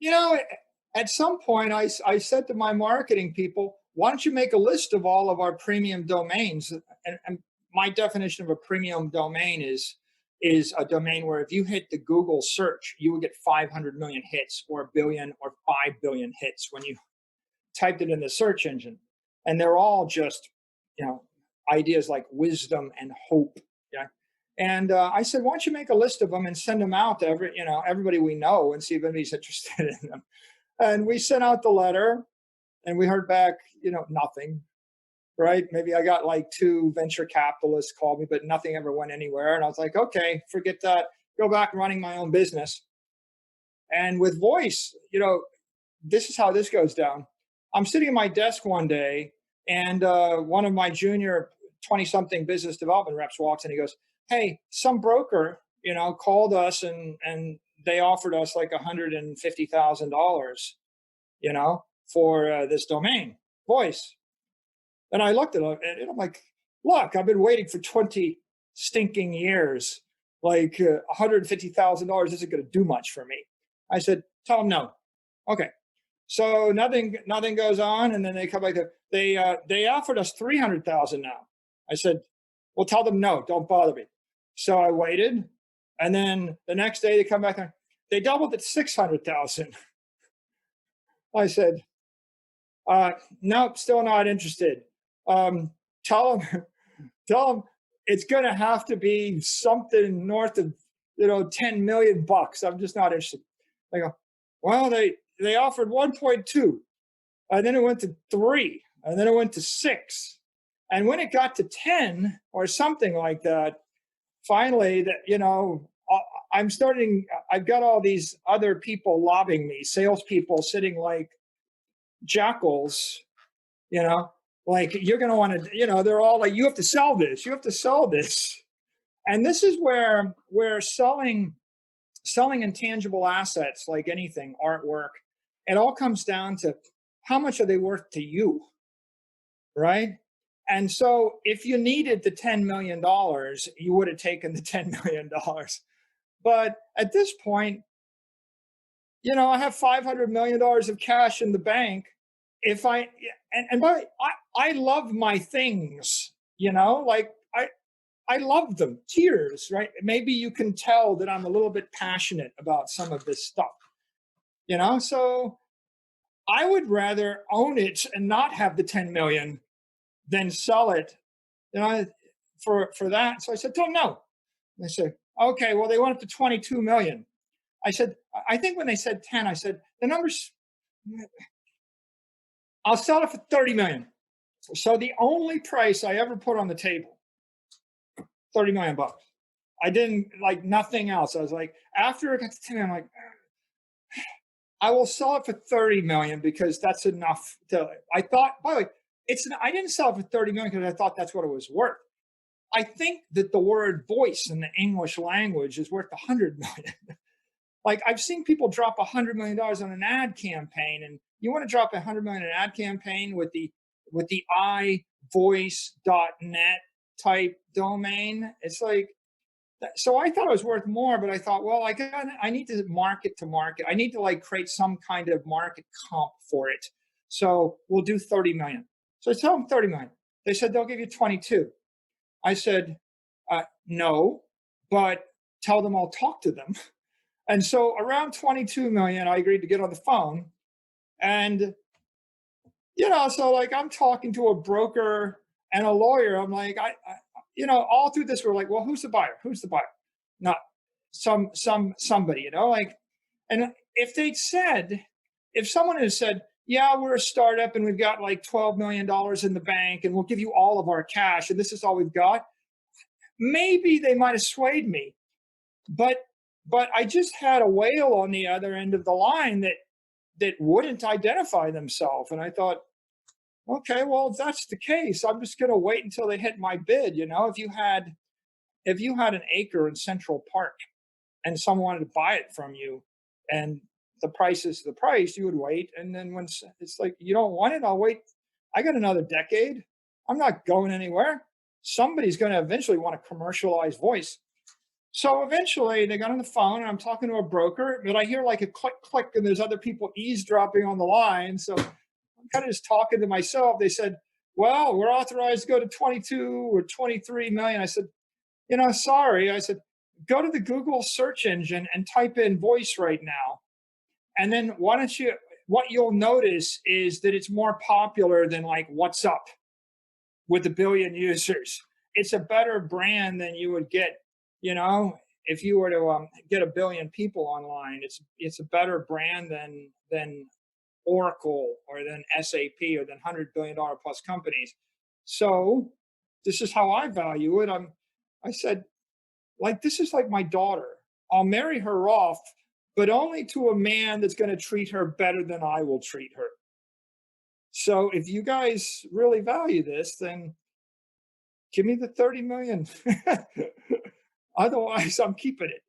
You know, at some point, I said to my marketing people, why don't you make a list of all of our premium domains? And my definition of a premium domain is a domain where if you hit the Google search, you would get 500 million hits or a billion or 5 billion hits when you typed it in the search engine. And they're all just, you know, ideas like wisdom and hope. Yeah. And I said, why don't you make a list of them and send them out to everybody we know and see if anybody's interested in them. And we sent out the letter and we heard back, nothing, right? Maybe I got like two venture capitalists called me, but nothing ever went anywhere. And I was like, okay, forget that. Go back running my own business. And with voice, this is how this goes down. I'm sitting at my desk one day, and one of my junior 20 something business development reps walks in. He goes, hey, some broker, called us and they offered us like $150,000, for this domain, voice. And I looked at him and I'm like, look, I've been waiting for 20 stinking years. Like $150,000 isn't going to do much for me. I said, tell him no. Okay. So nothing goes on, and then they come back. They offered us 300,000 now. I said, well, tell them no, don't bother me. So I waited, and then the next day they come back and they doubled it 600,000. I said, nope, still not interested. Tell them, tell them it's going to have to be something north of 10 million bucks. I'm just not interested. I go, well, they offered 1.2, and then it went to 3, and then it went to 6. And when it got to 10 or something like that, finally, I've got all these other people lobbying me, salespeople sitting like jackals, like you're going to want to, they're all like, you have to sell this, you have to sell this. And this is where selling intangible assets, like anything, artwork, it all comes down to how much are they worth to you, right? And so if you needed the $10 million, you would have taken the $10 million. But at this point, I have $500 million of cash in the bank. If and by the way, I love my things, like I love them, tears, right? Maybe you can tell that I'm a little bit passionate about some of this stuff, so I would rather own it and not have the 10 million than sell it, for that. So I said, don't know. They said, okay, well, they went up to 22 million. I said, I think when they said 10, I said, the numbers, I'll sell it for 30 million. So the only price I ever put on the table, 30 million bucks. I didn't like nothing else. I was like, after it got to 10, I'm like, I will sell it for 30 million because that's enough I thought, by the way, I didn't sell it for 30 million because I thought that's what it was worth. I think that the word voice in the English language is worth 100 million. Like I've seen people drop $100 million on an ad campaign, and you want to drop $100 million in an ad campaign with the ivoice.net type domain. It's like, so I thought it was worth more, but I thought, well, I need to market to market. I need to like create some kind of market comp for it. So we'll do 30 million. So I tell them 30 million. They said they'll give you 22. I said, no, but tell them I'll talk to them. And so around 22 million, I agreed to get on the phone. And, so like I'm talking to a broker and a lawyer. I'm like, all through this, we're like, well, who's the buyer? Who's the buyer? Not somebody, like, and if someone had said, yeah, we're a startup and we've got like $12 million in the bank and we'll give you all of our cash and this is all we've got, maybe they might have swayed me. But I just had a whale on the other end of the line that wouldn't identify themselves. And I thought, okay, well, if that's the case, I'm just going to wait until they hit my bid. If you had an acre in Central Park and someone wanted to buy it from you and the price is the price, you would wait. And then when it's like, you don't want it, I'll wait. I got another decade. I'm not going anywhere. Somebody's going to eventually want to commercialize voice. So eventually they got on the phone and I'm talking to a broker, but I hear like a click, click, and there's other people eavesdropping on the line. So I'm kind of just talking to myself. They said, well, we're authorized to go to 22 or 23 million. I said, sorry. I said, go to the Google search engine and type in voice right now. And then what you'll notice is that it's more popular than like what's up with a billion users. It's a better brand than you would get, you know, if you were to get a billion people online. It's a better brand than Oracle or than SAP or than $100 billion plus companies. So this is how I value it. I said, like, this is like my daughter. I'll marry her off, but only to a man that's going to treat her better than I will treat her. So if you guys really value this, then give me the 30 million. Otherwise, I'm keeping it.